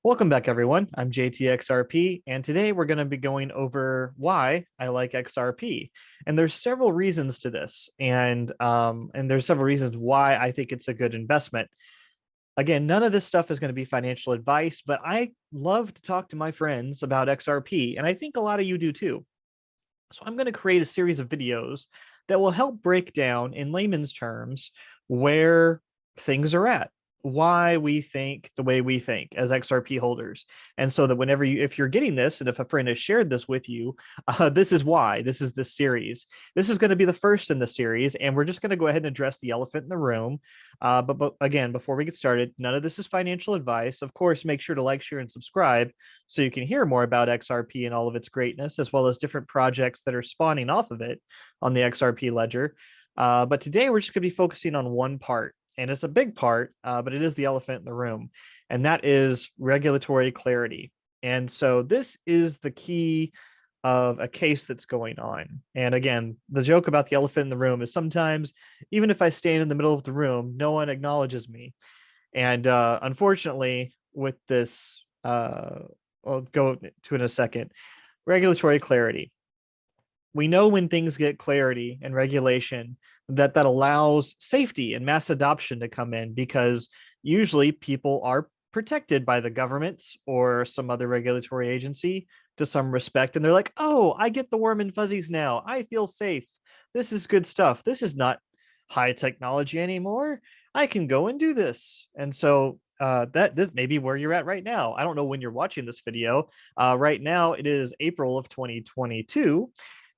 Welcome back, everyone. I'm JTXRP, and today we're going to be going over why I like XRP. And there's several reasons to this, and there's several reasons why I think it's a good investment. Again, none of this stuff is going to be financial advice, but I love to talk to my friends about XRP, and I think a lot of you do too. So I'm going to create a series of videos that will help break down in layman's terms where things are at, why we think the way we think as XRP holders. And so that whenever if you're getting this, and if a friend has shared this with you, this is why this is this series. This is going to be the first in the series, and we're just going to go ahead and address the elephant in the room. But again, before we get started, none of this is financial advice. Of course, make sure to like, share, and subscribe so you can hear more about XRP and all of its greatness, as well as different projects that are spawning off of it on the XRP ledger. But today we're just going to be focusing on one part, and it's a big part, but it is the elephant in the room, and that is regulatory clarity. And so this is the key of a case that's going on. And again, the joke about the elephant in the room is sometimes, even if I stand in the middle of the room, no one acknowledges me. And unfortunately, with this, I'll go to in a second, regulatory clarity. We know when things get clarity and regulation that allows safety and mass adoption to come in, because usually people are protected by the government or some other regulatory agency to some respect, and they're like, oh, I get the warm and fuzzies now, I feel safe, this is good stuff, this is not high technology anymore, I can go and do this. And so that this may be where you're at right now. I don't know when you're watching this video. Right now it is April of 2022,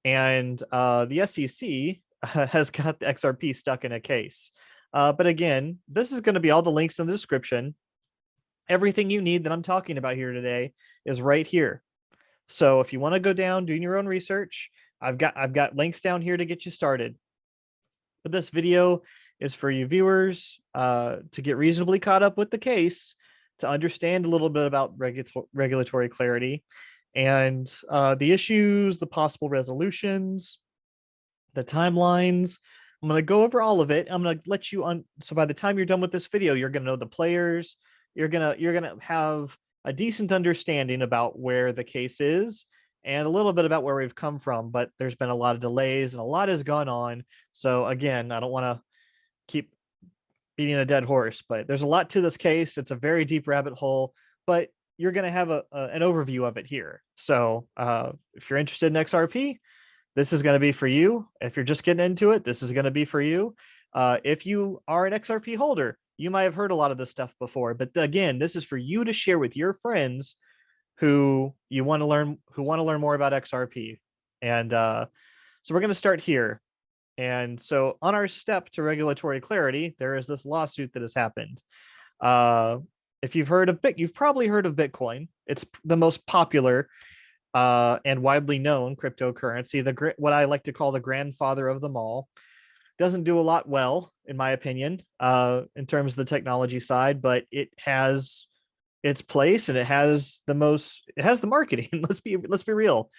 and the SEC has got the XRP stuck in a case. But again, this is going to be all the links in the description. Everything you need that I'm talking about here today is right here. So if you want to go down doing your own research, I've got links down here to get you started. But this video is for you viewers to get reasonably caught up with the case, to understand a little bit about regulatory clarity and the issues, the possible resolutions, the timelines. I'm going to go over all of it. I'm going to let you on. So by the time you're done with this video, you're going to know the players. You're going to have a decent understanding about where the case is and a little bit about where we've come from. But there's been a lot of delays and a lot has gone on. So again, I don't want to keep beating a dead horse, but there's a lot to this case. It's a very deep rabbit hole, but you're going to have an overview of it here. So if you're interested in XRP, this is going to be for you. If you're just getting into it, this is going to be for you. If you are an XRP holder, you might have heard a lot of this stuff before, but again, this is for you to share with your friends who want to learn more about XRP. And so we're going to start here. And so on our step to regulatory clarity, there is this lawsuit that has happened. Uh, if you've probably heard of Bitcoin. It's the most popular and widely known cryptocurrency, what I like to call the grandfather of them all. Doesn't do a lot well, in my opinion, in terms of the technology side, but it has its place and it has the marketing. let's be real.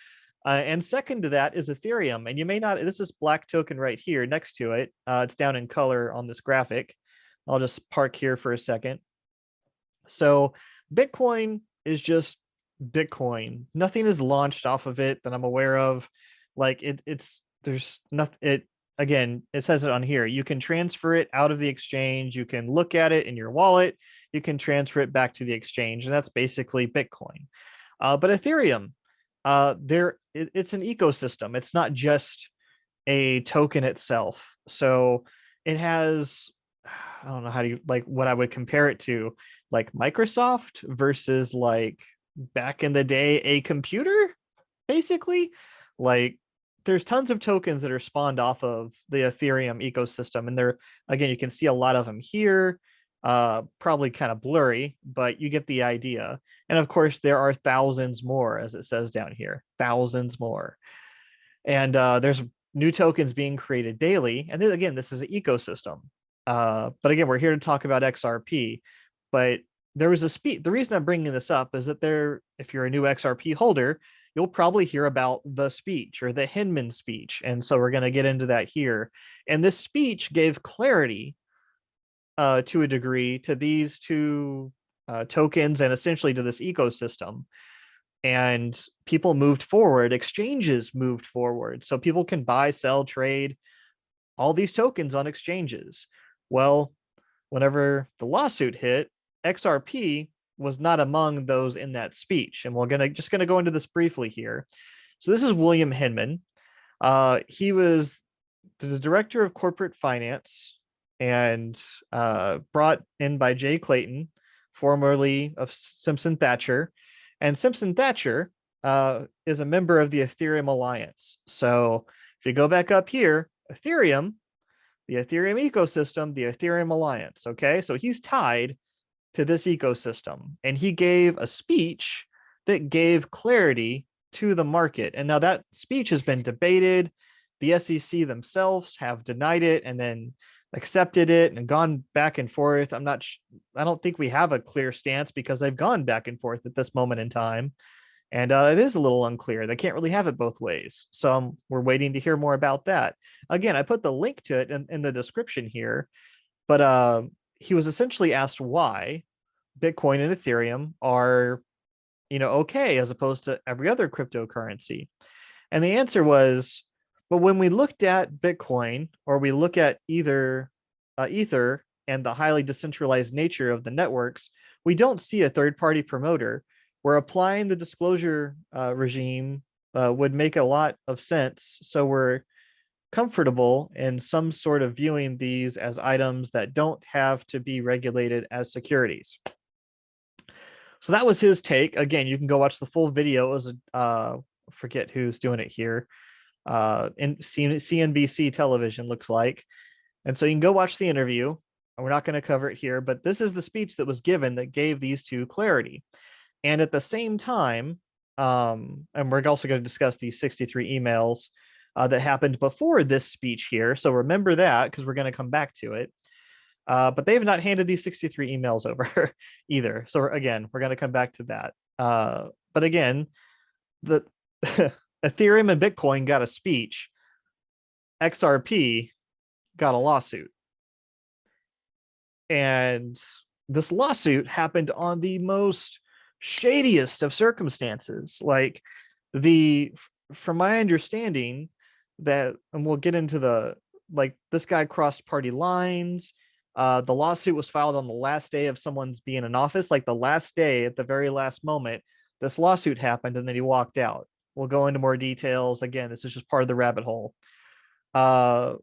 And second to that is Ethereum. And you may not, this is black token right here next to it. It's down in color on this graphic. I'll just park here for a second. So Bitcoin is just Bitcoin. Nothing is launched off of it that I'm aware of. Like there's nothing. Again, it says it on here. You can transfer it out of the exchange. You can look at it in your wallet. You can transfer it back to the exchange, and that's basically Bitcoin. But Ethereum, it's an ecosystem. It's not just a token itself. So it has, I don't know how to like what I would compare it to, like Microsoft versus like back in the day a computer, basically. Like there's tons of tokens that are spawned off of the Ethereum ecosystem, and there again you can see a lot of them here. Probably kind of blurry, but you get the idea. And of course, there are thousands more, as it says down here, thousands more. And there's new tokens being created daily. And then again, this is an ecosystem. But again, we're here to talk about XRP. But there was a speech. The reason I'm bringing this up is that if you're a new XRP holder, you'll probably hear about the speech or the Hinman speech. And so we're going to get into that here. And this speech gave clarity to a degree to these two tokens and essentially to this ecosystem. And people moved forward, exchanges moved forward. So people can buy, sell, trade all these tokens on exchanges. Well, whenever the lawsuit hit, XRP was not among those in that speech. And we're gonna go into this briefly here. So this is William Hinman. He was the director of corporate finance and brought in by Jay Clayton, formerly of Simpson Thacher. And Simpson Thacher is a member of the Ethereum Alliance. So if you go back up here, Ethereum, the Ethereum ecosystem, the Ethereum Alliance. Okay, so he's tied to this ecosystem, and he gave a speech that gave clarity to the market. And now that speech has been debated. The SEC themselves have denied it and then accepted it and gone back and forth. I don't think we have a clear stance because they've gone back and forth at this moment in time. And it is a little unclear. They can't really have it both ways. So we're waiting to hear more about that. Again, I put the link to it in the description here, but he was essentially asked why Bitcoin and Ethereum are, okay, as opposed to every other cryptocurrency. And the answer was, but when we looked at Bitcoin, or we look at either Ether and the highly decentralized nature of the networks, we don't see a third-party promoter. Where applying the disclosure regime would make a lot of sense. So we're comfortable in some sort of viewing these as items that don't have to be regulated as securities. So that was his take. Again, you can go watch the full video. It was forget who's doing it here. In CNBC television looks like. And so you can go watch the interview. We're not going to cover it here, but this is the speech that was given that gave these two clarity. And at the same time, and we're also going to discuss these 63 emails that happened before this speech here. So remember that because we're going to come back to it. But they have not handed these 63 emails over either. So again, we're going to come back to that. But again, the Ethereum and Bitcoin got a speech. XRP got a lawsuit. And this lawsuit happened on the most shadiest of circumstances. Like from my understanding, that, and we'll get into this guy crossed party lines. The lawsuit was filed on the last day of someone's being in office, like the last day, at the very last moment, this lawsuit happened, and then he walked out. We'll go into more details. Again, this is just part of the rabbit hole. But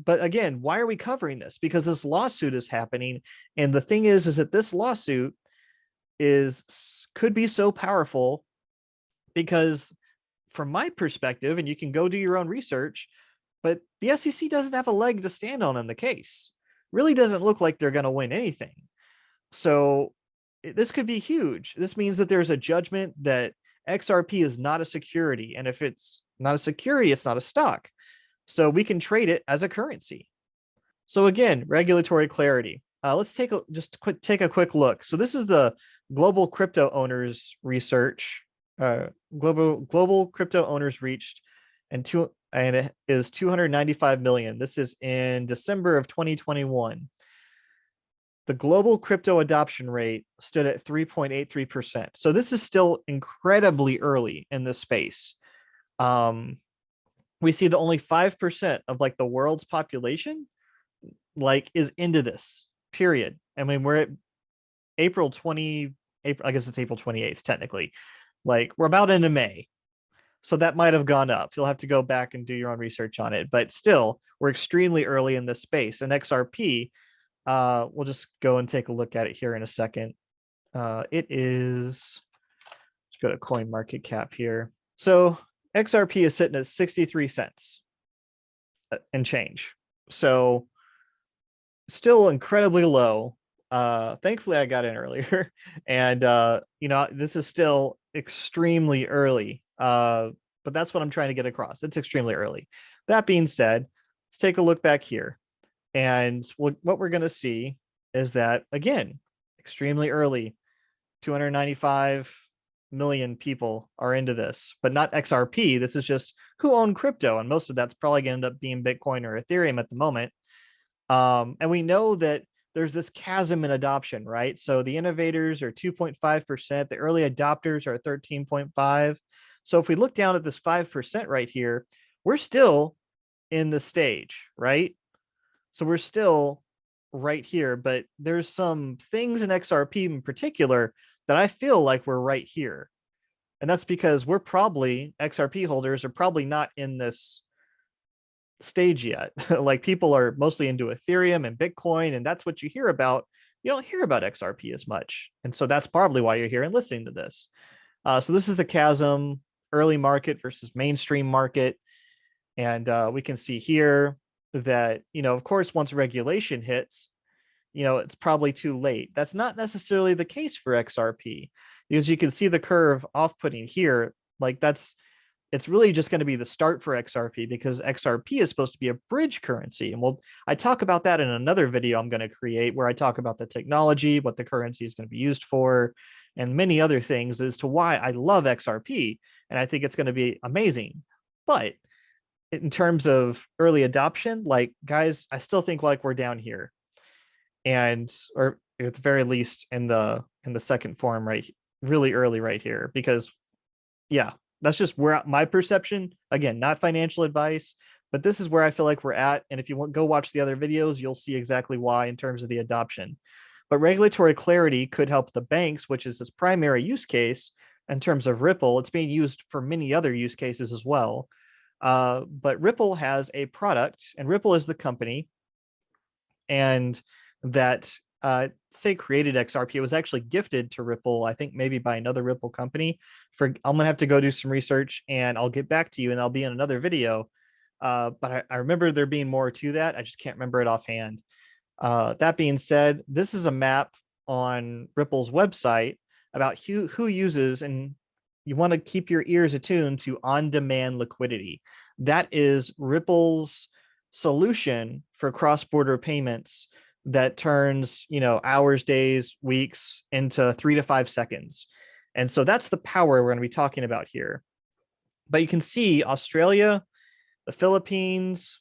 again, why are we covering this? Because this lawsuit is happening, and the thing is that this lawsuit could be so powerful because, from my perspective, and you can go do your own research, but the SEC doesn't have a leg to stand on in the case. Really doesn't look like they're going to win anything. So this could be huge. This means that there's a judgment that XRP is not a security, and if it's not a security, it's not a stock. So we can trade it as a currency. So again, regulatory clarity. Let's take a quick look. So this is the global crypto owners research. Global crypto owners reached, and it is 295 million. This is in December of 2021. The global crypto adoption rate stood at 3.83%. So this is still incredibly early in this space. We see that only 5% of the world's population is into this, period. I mean, we're at April, I guess it's April 28th, technically. We're about into May. So that might have gone up. You'll have to go back and do your own research on it. But still, we're extremely early in this space. And XRP, we'll just go and take a look at it here in a second. It is, let's go to coin market cap here. So XRP is sitting at 63 cents and change. So still incredibly low. Thankfully I got in earlier, and this is still extremely early. But that's what I'm trying to get across. It's extremely early. That being said, let's take a look back here. And what we're going to see is that, again, extremely early, 295 million people are into this, but not XRP. This is just who own crypto. And most of that's probably going to end up being Bitcoin or Ethereum at the moment. And we know that there's this chasm in adoption, right? So the innovators are 2.5%, the early adopters are 13.5. So if we look down at this 5% right here, we're still in the stage, right? So we're still right here, but there's some things in XRP in particular that I feel like we're right here. And that's because we're probably, XRP holders are probably not in this stage yet. Like people are mostly into Ethereum and Bitcoin, and that's what you hear about. You don't hear about XRP as much. And so that's probably why you're here and listening to this. So this is the chasm, early market versus mainstream market. And we can see here that, of course, once regulation hits, it's probably too late. That's not necessarily the case for XRP, because you can see the curve off putting here. Like it's really just going to be the start for XRP, because XRP is supposed to be a bridge currency. And I talk about that in another video I'm going to create, where I talk about the technology, what the currency is going to be used for, and many other things as to why I love XRP. And I think it's going to be amazing. But in terms of early adoption, like guys, I still think like we're down here, or at the very least in the second form, right, really early right here, because yeah, that's just where my perception, again, not financial advice, but this is where I feel like we're at. And if you want, go watch the other videos, you'll see exactly why in terms of the adoption. But regulatory clarity could help the banks, which is this primary use case. In terms of Ripple, it's being used for many other use cases as well. But Ripple has a product, and Ripple is the company, and that say created XRP. It was actually gifted to Ripple, I think maybe by another Ripple company. I'm gonna have to go do some research, and I'll get back to you, and I'll be in another video. But I remember there being more to that. I just can't remember it offhand. That being said, this is a map on Ripple's website about who uses, and you want to keep your ears attuned to on-demand liquidity. That is Ripple's solution for cross-border payments that turns, hours, days, weeks into 3 to 5 seconds. And so that's the power we're going to be talking about here. But you can see Australia, the Philippines,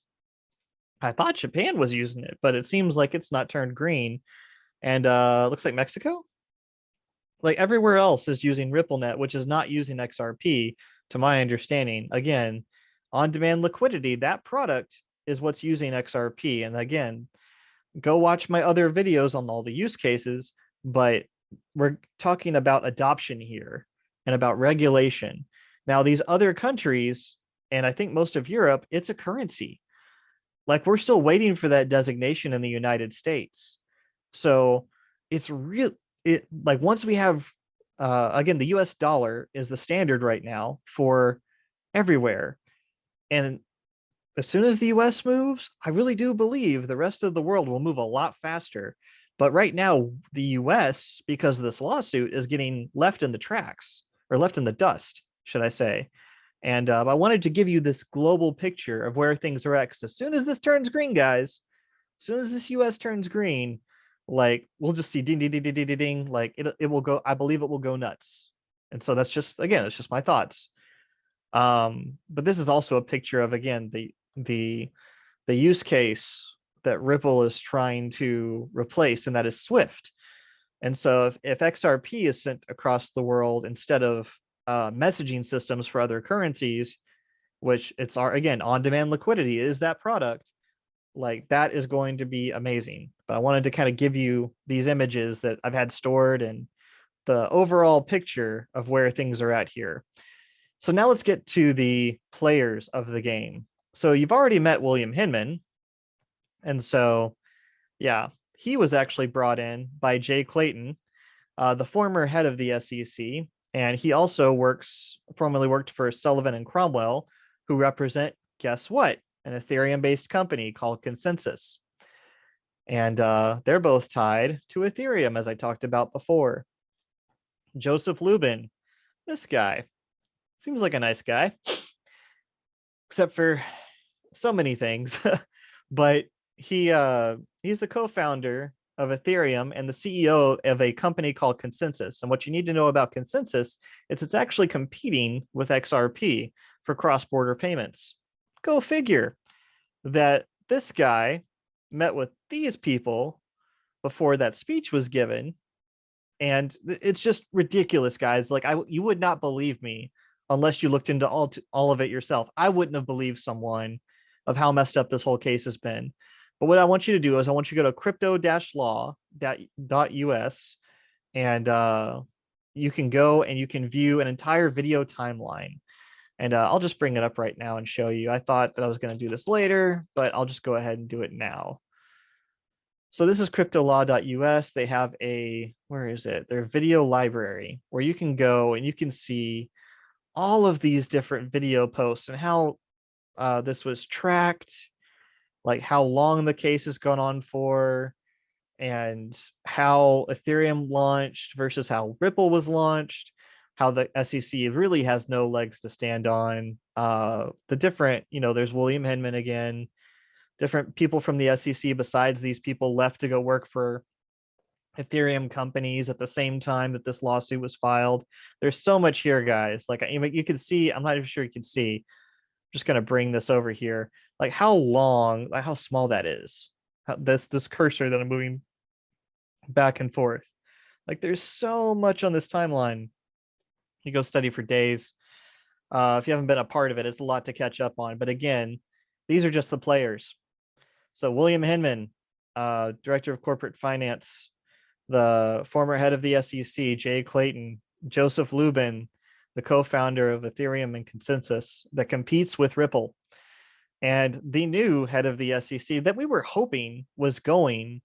I thought Japan was using it, but it seems like it's not turned green. And looks like Mexico. Like everywhere else is using RippleNet, which is not using XRP, to my understanding. Again, on-demand liquidity, that product is what's using XRP. And again, go watch my other videos on all the use cases, but we're talking about adoption here and about regulation. Now, these other countries, and I think most of Europe, it's a currency. Like we're still waiting for that designation in the United States. So it's real. Like once we have, again, the US dollar is the standard right now for everywhere. And as soon as the US moves, I really do believe the rest of the world will move a lot faster. But right now, the US, because of this lawsuit, is getting left in the tracks, or left in the dust, should I say. And I wanted to give you this global picture of where things are at. Because as soon as this turns green, guys, as soon as this US turns green, like we'll just see ding, ding, ding, ding, ding, ding, ding. Like it will go, I believe it will go nuts. And so that's just, again, it's just my thoughts. But this is also a picture of, again, the use case that Ripple is trying to replace, and that is Swift. And so if XRP is sent across the world instead of messaging systems for other currencies, which it's again, on-demand liquidity is that product, like that is going to be amazing. But I wanted to kind of give you these images that I've had stored and the overall picture of where things are at here. So now let's get to the players of the game. So you've already met William Hinman. And so, yeah, he was actually brought in by Jay Clayton, the former head of the SEC. And he also formerly worked for Sullivan and Cromwell, who represent, guess what? An Ethereum-based company called Consensus. And they're both tied to Ethereum, as I talked about before. Joseph Lubin, this guy, seems like a nice guy, except for so many things. But he's the co-founder of Ethereum and the CEO of a company called Consensus. And what you need to know about Consensus is it's actually competing with XRP for cross-border payments. Go figure that this guy met with these people before that speech was given. And it's just ridiculous, guys. Like, you would not believe me unless you looked into all of it yourself. I wouldn't have believed someone of how messed up this whole case has been. But what I want you to do is I want you to go to crypto-law.us, and you can go and you can view an entire video timeline. And I'll just bring it up right now and show you. I thought that I was going to do this later, but I'll just go ahead and do it now. So this is cryptolaw.us. They have where is it? Their video library where you can go and you can see all of these different video posts and how this was tracked, like how long the case has gone on for, and how Ethereum launched versus how Ripple was launched, how the SEC really has no legs to stand on. The different, there's William Hinman again. Different people from the SEC besides these people left to go work for Ethereum companies at the same time that this lawsuit was filed. There's so much here, guys. Like, you can see, I'm not even sure you can see. I'm just going to bring this over here. Like how long, like how small that is. This cursor that I'm moving back and forth. Like there's so much on this timeline. You go study for days. If you haven't been a part of it, it's a lot to catch up on. But again, these are just the players. So William Hinman, Director of Corporate Finance, the former head of the SEC, Jay Clayton, Joseph Lubin, the co-founder of Ethereum and Consensus that competes with Ripple, and the new head of the SEC that we were hoping was going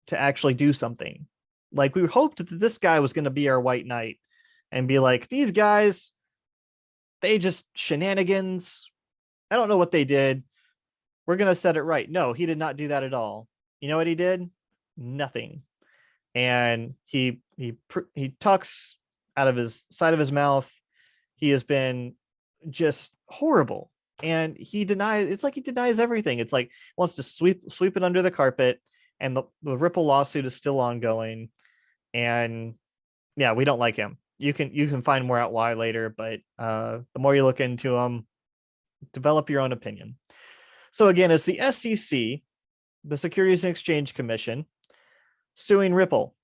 to actually do something. Like we hoped that this guy was going to be our white knight and be like, these guys, they just shenanigans. I don't know what they did. We're going to set it right. No, he did not do that at all. You know what he did? Nothing. And he talks out of his side of his mouth. He has been just horrible. And it's like he denies everything. It's like wants to sweep it under the carpet. And the Ripple lawsuit is still ongoing. And yeah, we don't like him. You can find more out why later, but the more you look into him, develop your own opinion. So again, it's the SEC, the Securities and Exchange Commission, suing Ripple.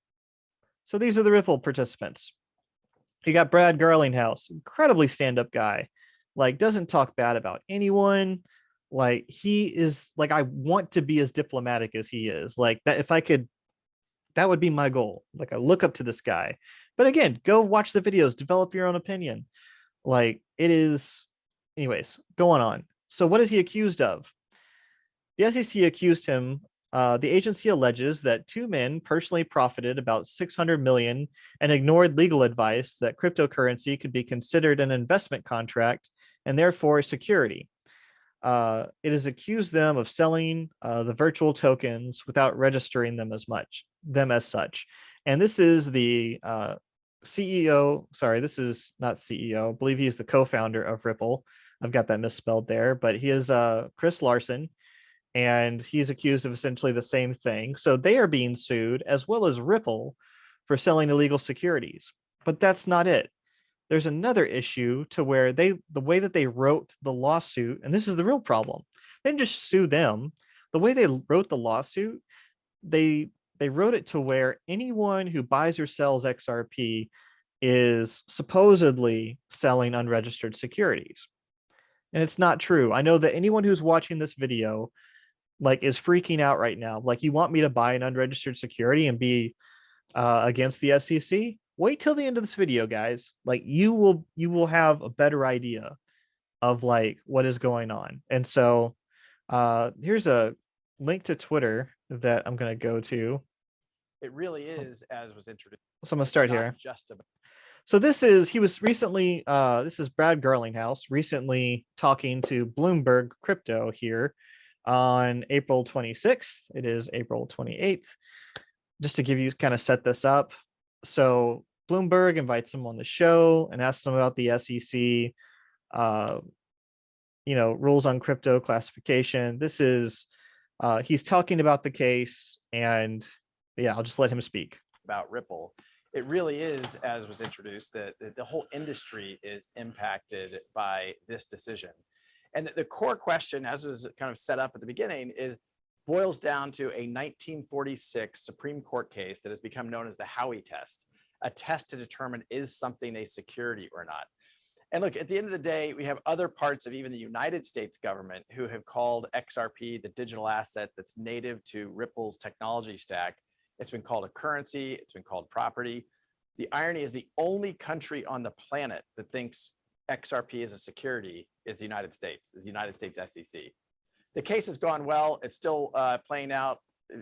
So these are the Ripple participants. You got Brad Garlinghouse, incredibly stand-up guy, like doesn't talk bad about anyone. Like he is like, I want to be as diplomatic as he is. Like that, if I could, that would be my goal. Like I look up to this guy. But again, go watch the videos, develop your own opinion. Like it is, anyways, going on. So what is he accused of? The SEC accused him. The agency alleges that two men personally profited about $600 million and ignored legal advice that cryptocurrency could be considered an investment contract and therefore a security. It has accused them of selling the virtual tokens without registering them as such. And this is the CEO. Sorry, this is not CEO. I believe he's the co-founder of Ripple. I've got that misspelled there, but he is Chris Larson. And he's accused of essentially the same thing. So they are being sued, as well as Ripple, for selling illegal securities. But that's not it. There's another issue to where the way that they wrote the lawsuit, and this is the real problem. They didn't just sue them. The way they wrote the lawsuit, they wrote it to where anyone who buys or sells XRP is supposedly selling unregistered securities. And it's not true. I know that anyone who's watching this video like is freaking out right now. Like, you want me to buy an unregistered security and be against the SEC? Wait till the end of this video, guys. Like you will have a better idea of like what is going on. And so here's a link to Twitter that I'm going to go to. It really is, as was introduced. So I'm going to start here. Just about. So this is Brad Garlinghouse recently talking to Bloomberg Crypto here on April 26th. It is April 28th. Just to give you kind of set this up. So Bloomberg invites him on the show and asks him about the SEC, rules on crypto classification. This is, he's talking about the case, and yeah, I'll just let him speak. About Ripple. It really is, as was introduced, that the whole industry is impacted by this decision. And the core question, as was kind of set up at the beginning, is boils down to a 1946 Supreme Court case that has become known as the Howey test, a test to determine is something a security or not. And look, at the end of the day, we have other parts of even the United States government who have called XRP the digital asset that's native to Ripple's technology stack. It's been called a currency. It's been called property. The irony is the only country on the planet that thinks XRP is a security is the United States, is the United States SEC. The case has gone well. It's still playing out.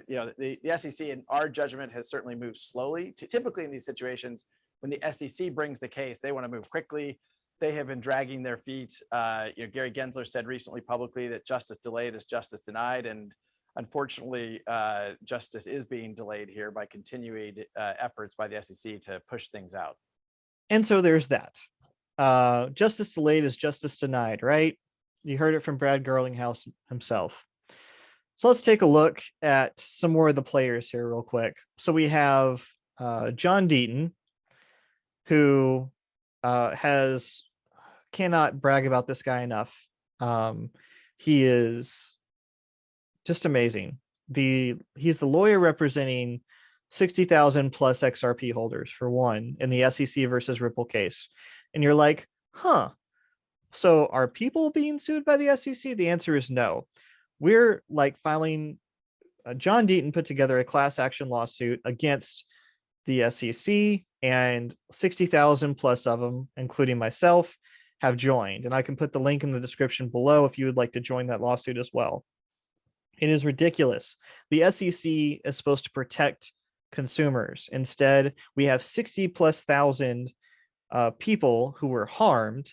You know, the SEC, in our judgment, has certainly moved slowly. Typically in these situations, when the SEC brings the case, they want to move quickly. They have been dragging their feet. Gary Gensler said recently publicly that justice delayed is justice denied. And unfortunately, justice is being delayed here by continuing efforts by the SEC to push things out. And so there's that. Justice delayed is justice denied, right? You heard it from Brad Garlinghouse himself. So let's take a look at some more of the players here real quick. So we have John Deaton, who cannot brag about this guy enough. He is just amazing. He's the lawyer representing 60,000 plus XRP holders for one in the SEC versus Ripple case. And you're like, huh, so are people being sued by the SEC? The answer is no. We're like filing, John Deaton put together a class action lawsuit against the SEC, and 60,000 plus of them, including myself, have joined. And I can put the link in the description below if you would like to join that lawsuit as well. It is ridiculous. The SEC is supposed to protect consumers. Instead, we have 60 plus thousand people who were harmed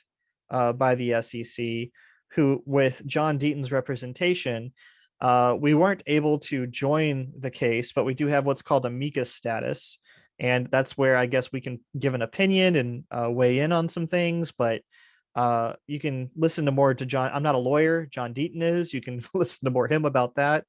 by the SEC, who, with John Deaton's representation, we weren't able to join the case, but we do have what's called amicus status. And that's where I guess we can give an opinion and weigh in on some things, but you can listen to more to John. I'm not a lawyer. John Deaton is. You can listen to more him about that.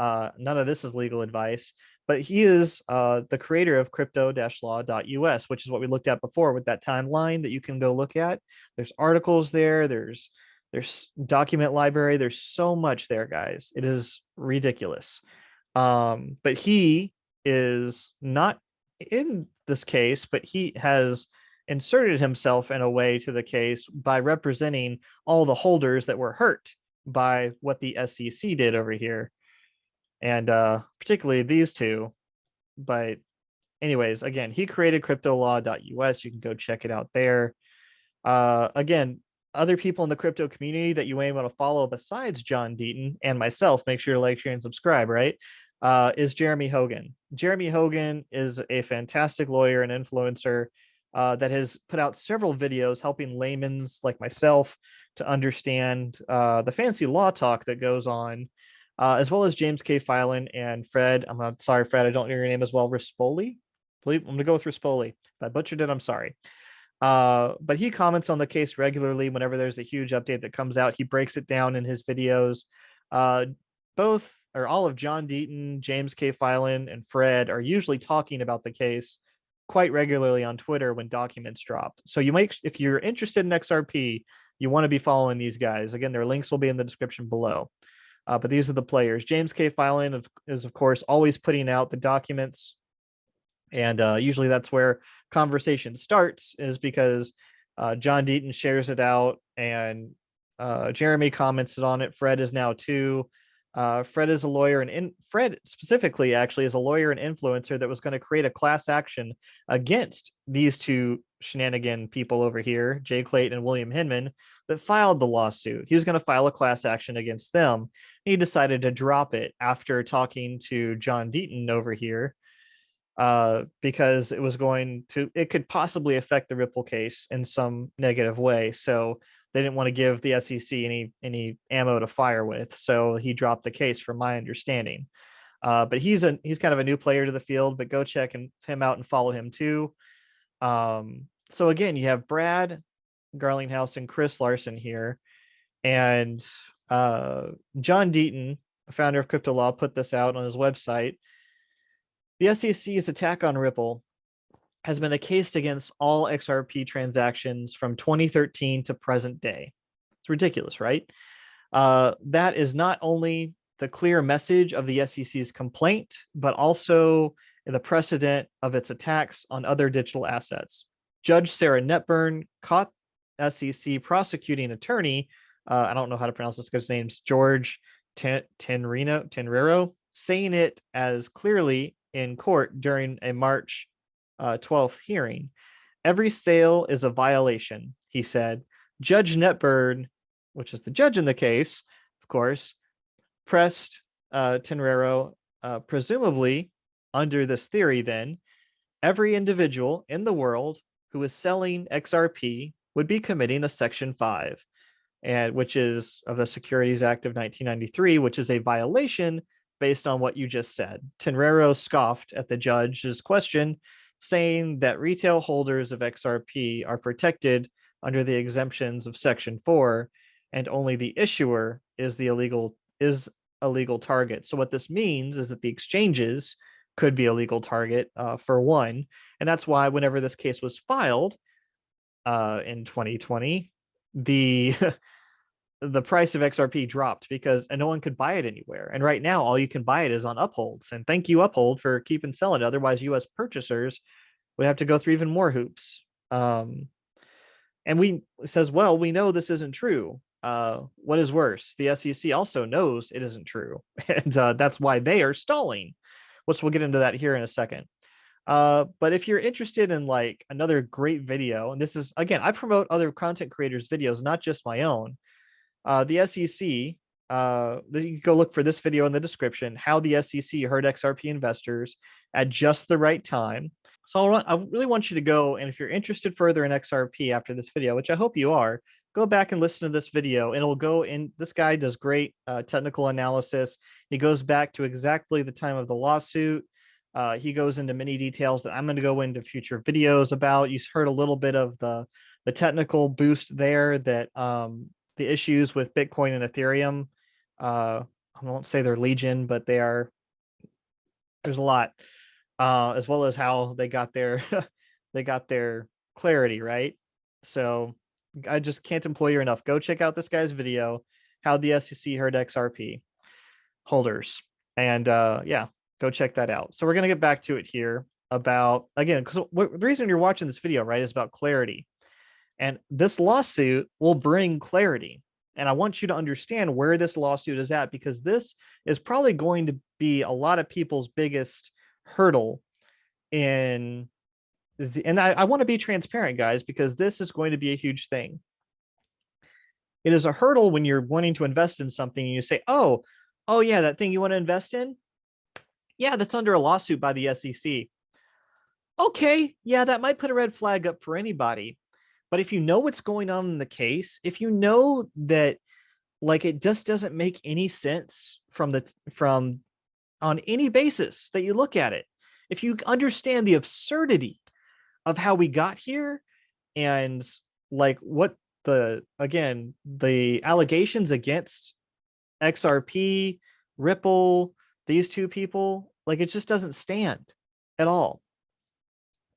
None of this is legal advice, but he is the creator of crypto-law.us, which is what we looked at before with that timeline that you can go look at. There's articles there. There's document library. There's so much there, guys. It is ridiculous. But he is not in this case, but he has inserted himself in a way to the case by representing all the holders that were hurt by what the SEC did over here. And particularly these two. But anyways, again, he created cryptolaw.us. You can go check it out there. Again, other people in the crypto community that you may want to follow besides John Deaton and myself, make sure to like, share, and subscribe, right? Is Jeremy Hogan. Jeremy Hogan is a fantastic lawyer and influencer that has put out several videos helping laymen's like myself to understand the fancy law talk that goes on, as well as James K. Filan and Fred. I'm sorry, Fred, I don't know your name as well. Rispoli? I'm going to go with Rispoli. If I butchered it, I'm sorry. But he comments on the case regularly whenever there's a huge update that comes out. He breaks it down in his videos. Both or all of John Deaton, James K. Filan, and Fred are usually talking about the case quite regularly on Twitter when documents drop. So you might, if you're interested in XRP, you want to be following these guys. Again, their links will be in the description below. But these are the players. James K. Filan is, of course, always putting out the documents. And usually that's where conversation starts, is because John Deaton shares it out and Jeremy commented on it. Fred is now too. Fred is a lawyer, and Fred specifically actually is a lawyer and influencer that was going to create a class action against these two shenanigan people over here, Jay Clayton and William Hinman, that filed the lawsuit. He was going to file a class action against them. He decided to drop it after talking to John Deaton over here, because it could possibly affect the Ripple case in some negative way. So they didn't want to give the SEC any ammo to fire with. So he dropped the case, from my understanding. But he's kind of a new player to the field, but go check him out and follow him too. So again, you have Brad Garlinghouse and Chris Larson here, and John Deaton, founder of Crypto Law, put this out on his website. The SEC's attack on Ripple has been a case against all XRP transactions from 2013 to present day. It's ridiculous, right? That is not only the clear message of the SEC's complaint, but also the precedent of its attacks on other digital assets. Judge Sarah Netburn caught SEC prosecuting attorney, I don't know how to pronounce this guy's name, George Tenrero, saying it as clearly in court during a March 12th hearing. Every sale is a violation, he said. Judge Netburn, which is the judge in the case, of course, pressed Tenrero, presumably under this theory, then, every individual in the world who is selling XRP would be committing a Section 5, and which is of the Securities Act of 1993, which is a violation based on what you just said. Tenrero scoffed at the judge's question, saying that retail holders of XRP are protected under the exemptions of Section 4, and only the issuer is a legal target. So what this means is that the exchanges could be a legal target, for one, and that's why whenever this case was filed in 2020, the the price of XRP dropped because no one could buy it anywhere. And right now, all you can buy it is on Upholds. And thank you, Uphold, for keeping selling it. Otherwise, U.S. purchasers would have to go through even more hoops. And we says, well, we know this isn't true. What is worse, the SEC also knows it isn't true, and that's why they are stalling, which we'll get into that here in a second. But if you're interested in like another great video, and this is, again, I promote other content creators' videos, not just my own. The SEC, you can go look for this video in the description, how the SEC hurt XRP investors at just the right time. So I really want you to go, and if you're interested further in XRP after this video, which I hope you are, go back and listen to this video, and it'll go in. This guy does great technical analysis. He goes back to exactly the time of the lawsuit. He goes into many details that I'm going to go into future videos about. You heard a little bit of the technical boost there, that the issues with Bitcoin and Ethereum. I won't say they're legion, but there's a lot, as well as how they got their clarity, right? So I just can't employ you enough. Go check out this guy's video, how the SEC hurt XRP holders, and yeah, go check that out. So we're gonna get back to it here about, again, because the reason you're watching this video, right, is about clarity. And this lawsuit will bring clarity. And I want you to understand where this lawsuit is at, because this is probably going to be a lot of people's biggest hurdle in and I want to be transparent, guys, because this is going to be a huge thing. It is a hurdle when you're wanting to invest in something and you say, oh yeah, that thing you want to invest in? Yeah, that's under a lawsuit by the SEC. Okay, yeah, that might put a red flag up for anybody. But if you know what's going on in the case, if you know that, like, it just doesn't make any sense from on any basis that you look at it, if you understand the absurdity of how we got here, and like what the allegations against XRP, Ripple, these two people, like, it just doesn't stand at all.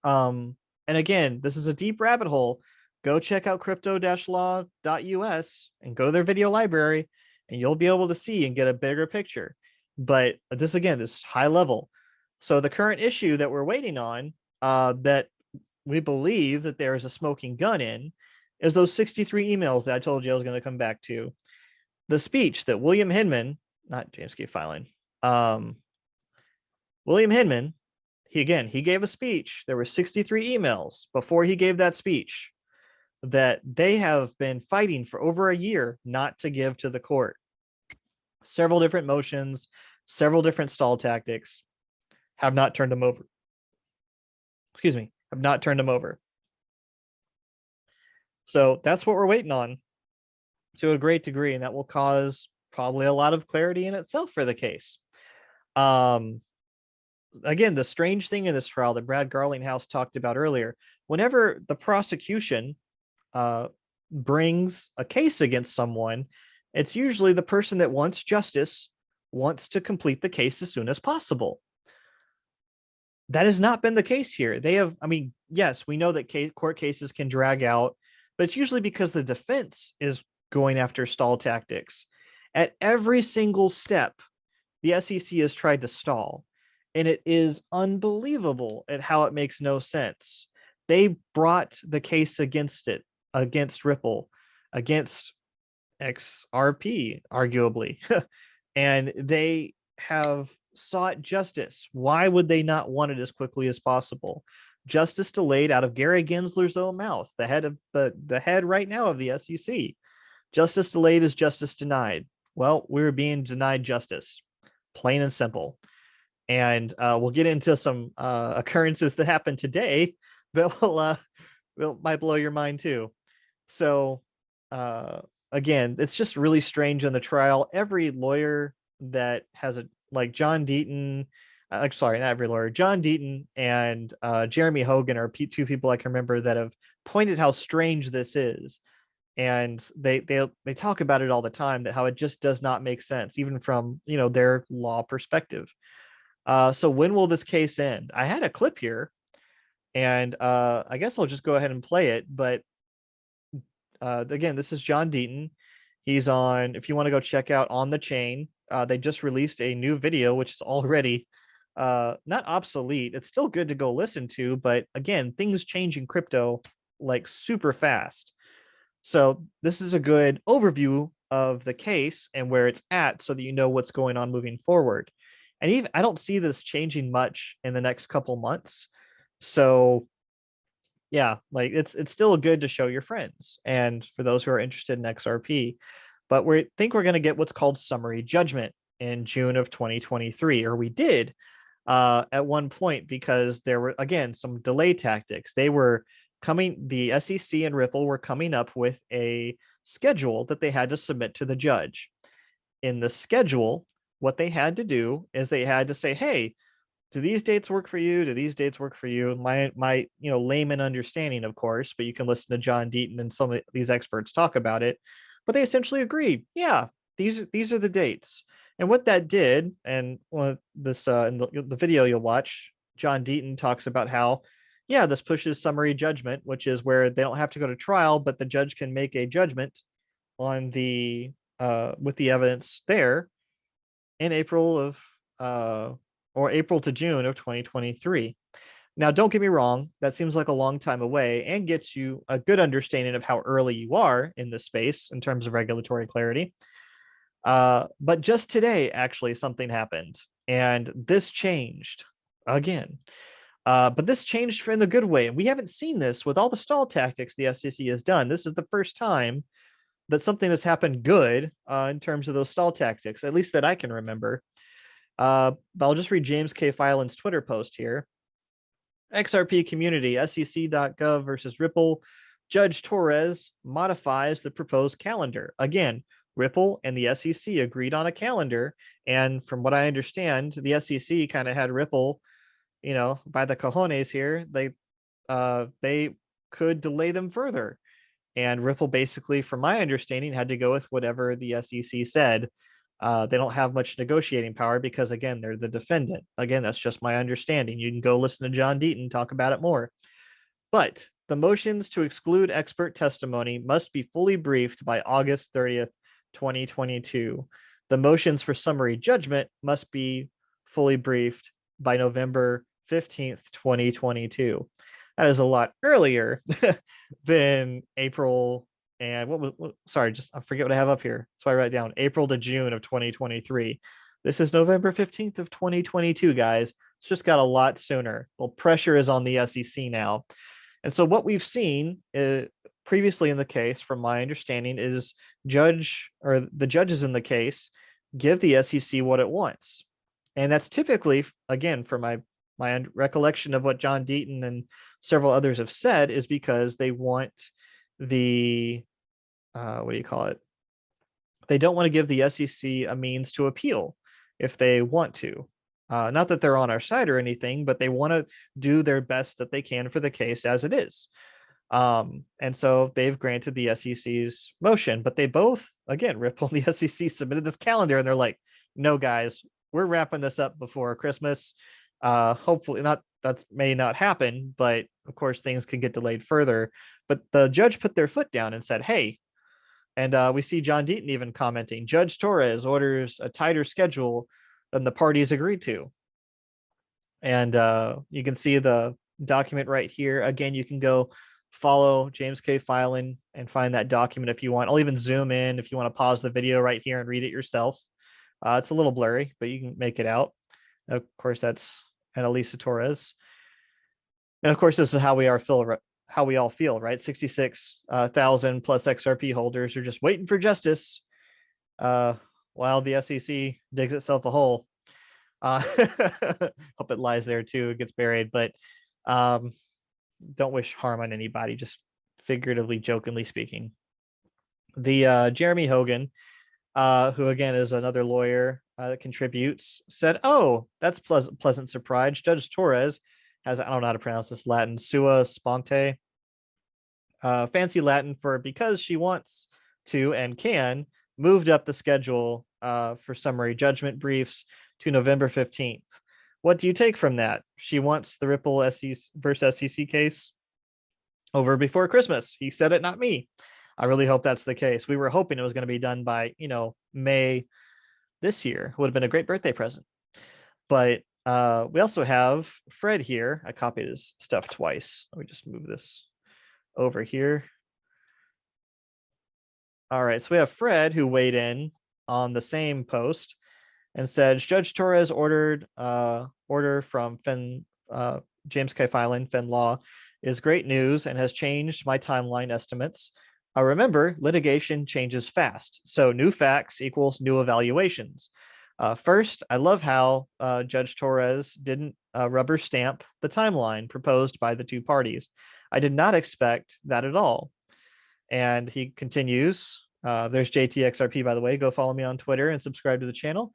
And again, this is a deep rabbit hole. Go check out crypto-law.us and go to their video library, and you'll be able to see and get a bigger picture. But this, again, is high level. So the current issue that we're waiting on, that we believe that there is a smoking gun in, is those 63 emails that I told you I was going to come back to. The speech that William Hinman, not James K. Filan, William Hinman, he gave a speech. There were 63 emails before he gave that speech that they have been fighting for over a year not to give to the court. Several different motions, several different stall tactics have not turned them over. Have not turned them over. So that's what we're waiting on to a great degree, and that will cause probably a lot of clarity in itself for the case. Again, the strange thing in this trial that Brad Garlinghouse talked about earlier, whenever the prosecution brings a case against someone, it's usually the person that wants justice wants to complete the case as soon as possible. That has not been the case here. They have, I mean, yes, we know that court cases can drag out, but it's usually because the defense is going after stall tactics. At every single step the SEC has tried to stall, and it is unbelievable at how it makes no sense. They brought the case against it, against Ripple, against XRP, arguably, and they have sought justice. Why would they not want it as quickly as possible? Justice delayed out of Gary Gensler's own mouth, the head of the head right now of the SEC. Justice delayed is justice denied. Well, we're being denied justice, plain and simple. And we'll get into some occurrences that happened today that might blow your mind too. So again, it's just really strange in the trial. Every lawyer that has a like John Deaton, sorry, not every lawyer, John Deaton and Jeremy Hogan are two people I can remember that have pointed how strange this is. And they talk about it all the time, that how it just does not make sense, even from their law perspective. So when will this case end? I had a clip here, and I guess I'll just go ahead and play it. But again, this is John Deaton. He's on, if you want to go check out On the Chain, they just released a new video, which is already not obsolete. It's still good to go listen to, but again, things change in crypto like super fast. So this is a good overview of the case and where it's at, so that you know what's going on moving forward. And even I don't see this changing much in the next couple months. So yeah, like it's still good to show your friends and for those who are interested in XRP. But we think we're going to get what's called summary judgment in June of 2023, or we did at one point, because there were again some delay tactics. The SEC and Ripple were coming up with a schedule that they had to submit to the judge. In the schedule, what they had to do is they had to say, hey, do these dates work for you? Do these dates work for you? My layman understanding, of course, but you can listen to John Deaton and some of these experts talk about it. But they essentially agreed, yeah, these are the dates. And what that did, and this in the video you'll watch, John Deaton talks about how, yeah, this pushes summary judgment, which is where they don't have to go to trial, but the judge can make a judgment on the with the evidence there in April of or April to June of 2023. Now, don't get me wrong, that seems like a long time away and gets you a good understanding of how early you are in this space in terms of regulatory clarity. But just today, actually, something happened, and this changed again. But this changed in the good way. We haven't seen this with all the stall tactics the SEC has done. This is the first time that something has happened good in terms of those stall tactics, at least that I can remember. I'll just read James K. Filan's Twitter post here. XRP community, SEC.gov versus Ripple. Judge Torres modifies the proposed calendar. Again, Ripple and the SEC agreed on a calendar. And from what I understand, the SEC kind of had Ripple, by the cojones here. They could delay them further. And Ripple basically, from my understanding, had to go with whatever the SEC said. They don't have much negotiating power because, again, they're the defendant. Again, that's just my understanding. You can go listen to John Deaton talk about it more. But the motions to exclude expert testimony must be fully briefed by August 30th, 2022. The motions for summary judgment must be fully briefed by November 15th, 2022. That is a lot earlier than April and sorry, just I forget what I have up here. So I write down April to June of 2023. This is November 15th of 2022, guys. It's just got a lot sooner. Well, pressure is on the SEC now. And so what we've seen previously in the case, from my understanding, is the judges in the case give the SEC what it wants. And that's typically, again, for my recollection of what John Deaton and several others have said, is because they want the what do you call it? They don't want to give the SEC a means to appeal if they want to. Not that they're on our side or anything, but they want to do their best that they can for the case as it is. And so they've granted the SEC's motion, but they both, again, Ripple and the SEC submitted this calendar, and they're like, no, guys, we're wrapping this up before Christmas. Hopefully not, that may not happen, but of course things can get delayed further. But the judge put their foot down and said, hey, and we see John Deaton even commenting, Judge Torres orders a tighter schedule than the parties agreed to. And you can see the document right here. Again, you can go follow James K. Filan and find that document if you want. I'll even zoom in if you want to pause the video right here and read it yourself. It's a little blurry, but you can make it out. Of course, that's Annalisa Torres. And of course, this is how we all feel, right? 66,000 plus XRP holders are just waiting for justice, while the SEC digs itself a hole. Hope it lies there too. It gets buried, but don't wish harm on anybody. Just figuratively, jokingly speaking. The Jeremy Hogan, who again is another lawyer that contributes, said, "Oh, that's pleasant surprise. Judge Torres has, I don't know how to pronounce this Latin, sua sponte, fancy Latin for because she wants to and can, moved up the schedule for summary judgment briefs to November 15th. What do you take from that? She wants the Ripple SEC versus SEC case over before Christmas. He said it, not me. I really hope that's the case. We were hoping it was going to be done by, May this year. Would have been a great birthday present. But we also have Fred here. I copied his stuff twice. Let me just move this over here. All right, so we have Fred who weighed in on the same post and said, Judge Torres order from James K. Filan, FinLaw, is great news and has changed my timeline estimates. Remember, litigation changes fast, so new facts equals new evaluations. First, I love how Judge Torres didn't rubber stamp the timeline proposed by the two parties. I did not expect that at all. And he continues, there's JTXRP, by the way, go follow me on Twitter and subscribe to the channel.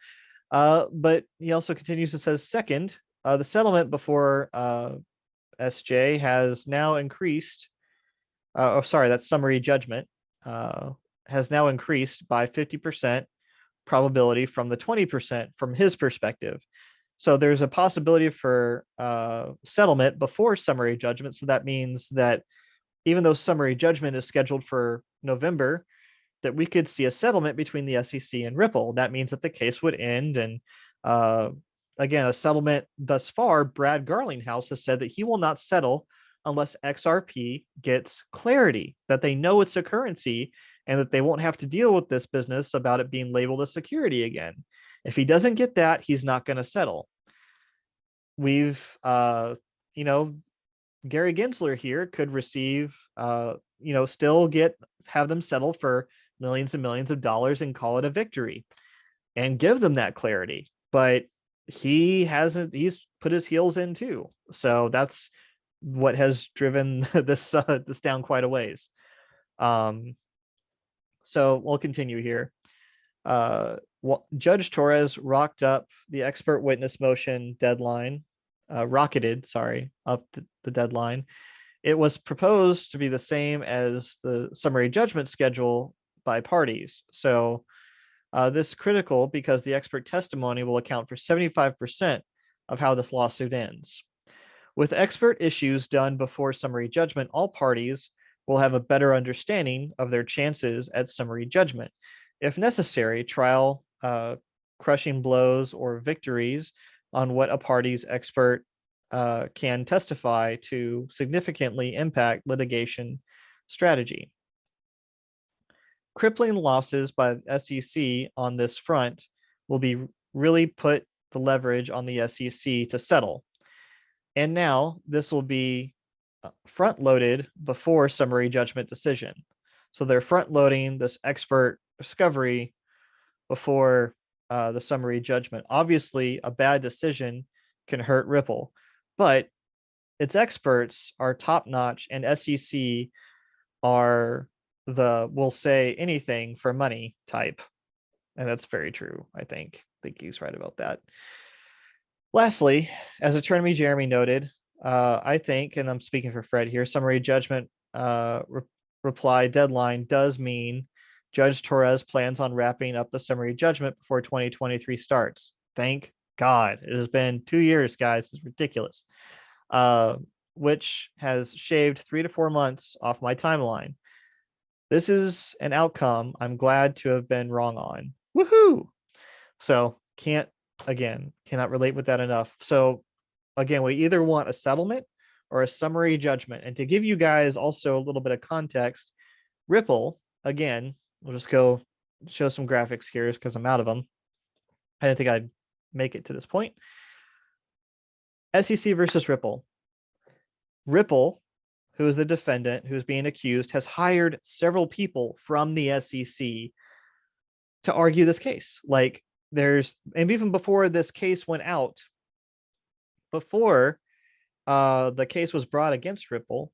But he also continues and says, second, the settlement before SJ has now increased. That's summary judgment, has now increased by 50% probability from the 20% from his perspective. So there's a possibility for settlement before summary judgment. So that means that even though summary judgment is scheduled for November, that we could see a settlement between the SEC and Ripple. That means that the case would end. And again, a settlement thus far, Brad Garlinghouse has said that he will not settle unless XRP gets clarity, that they know it's a currency and that they won't have to deal with this business about it being labeled a security again. If he doesn't get that, he's not going to settle. We've, Gary Gensler here could receive, still have them settle for millions and millions of dollars and call it a victory and give them that clarity. But he's put his heels in too. So that's what has driven this down quite a ways. So we'll continue here. Judge Torres rocked up the expert witness motion deadline, rocketed up the deadline. It was proposed to be the same as the summary judgment schedule by parties. So this is critical because the expert testimony will account for 75% of how this lawsuit ends. With expert issues done before summary judgment, all parties will have a better understanding of their chances at summary judgment. If necessary, trial, crushing blows, or victories on what a party's expert can testify to significantly impact litigation strategy. Crippling losses by SEC on this front will be really put the leverage on the SEC to settle. And now this will be front loaded before summary judgment decision. So they're front loading this expert discovery before the summary judgment. Obviously, a bad decision can hurt Ripple, but its experts are top notch, and SEC are the will say anything for money type. And that's very true. I think he's right about that. Lastly, as Attorney Jeremy noted, I think, and I'm speaking for Fred here, summary judgment reply deadline does mean Judge Torres plans on wrapping up the summary judgment before 2023 starts. Thank God. It has been 2 years, guys. It's ridiculous. Which has shaved 3 to 4 months off my timeline. This is an outcome I'm glad to have been wrong on. Woohoo! So can't again, cannot relate with that enough. So again, we either want a settlement or a summary judgment. And to give you guys also a little bit of context, Ripple, again, we'll just go show some graphics here because I'm out of them. I didn't think I'd make it to this point. SEC versus Ripple. Ripple, who is the defendant who's being accused, has hired several people from the SEC to argue this case. Like and even before this case went out, before the case was brought against Ripple,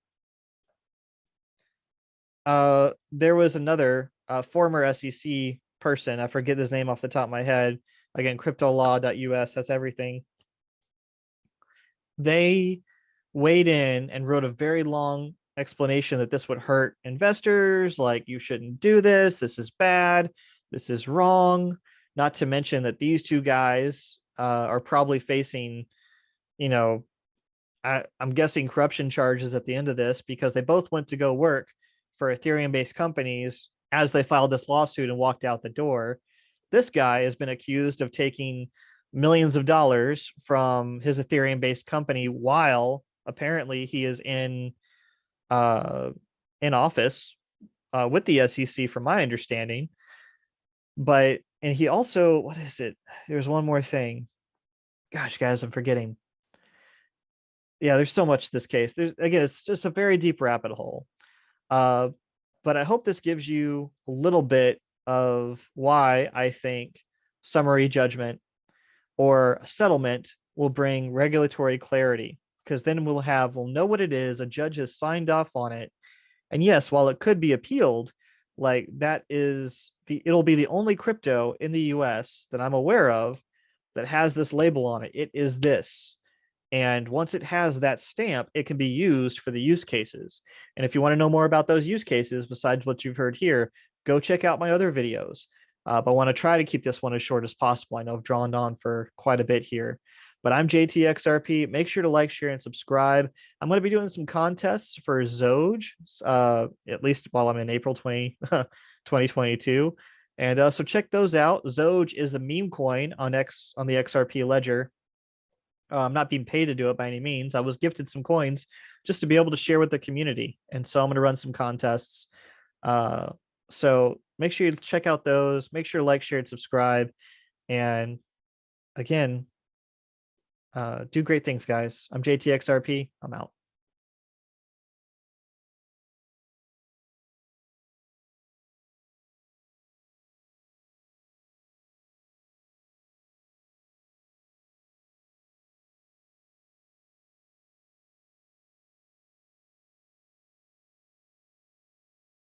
there was another former SEC person. I forget his name off the top of my head. Again, cryptolaw.us has everything. They weighed in and wrote a very long explanation that this would hurt investors. Like, you shouldn't do this. This is bad. This is wrong. Not to mention that these two guys are probably facing, I'm guessing corruption charges at the end of this, because they both went to go work for Ethereum-based companies as they filed this lawsuit and walked out the door. This guy has been accused of taking millions of dollars from his Ethereum-based company while apparently he is in office with the SEC, from my understanding. And he also, what is it? There's one more thing. Gosh, guys, I'm forgetting. Yeah, there's so much to this case. It's just a very deep rabbit hole. But I hope this gives you a little bit of why I think summary judgment or a settlement will bring regulatory clarity, because then we'll know what it is. A judge has signed off on it. And yes, while it could be appealed, like it'll be the only crypto in the US that I'm aware of that has this label on it. It is this. And once it has that stamp, it can be used for the use cases. And if you want to know more about those use cases, besides what you've heard here, go check out my other videos. But I want to try to keep this one as short as possible. I know I've drawn on for quite a bit here. But I'm JTXRP. Make sure to like, share, and subscribe. I'm going to be doing some contests for Zoge, at least while I'm in April 2022. And so check those out. Zoge is a meme coin on the XRP ledger. I'm not being paid to do it by any means. I was gifted some coins just to be able to share with the community. And so I'm going to run some contests. So make sure you check out those. Make sure to like, share, and subscribe. And again, do great things, guys. I'm JTXRP. I'm out.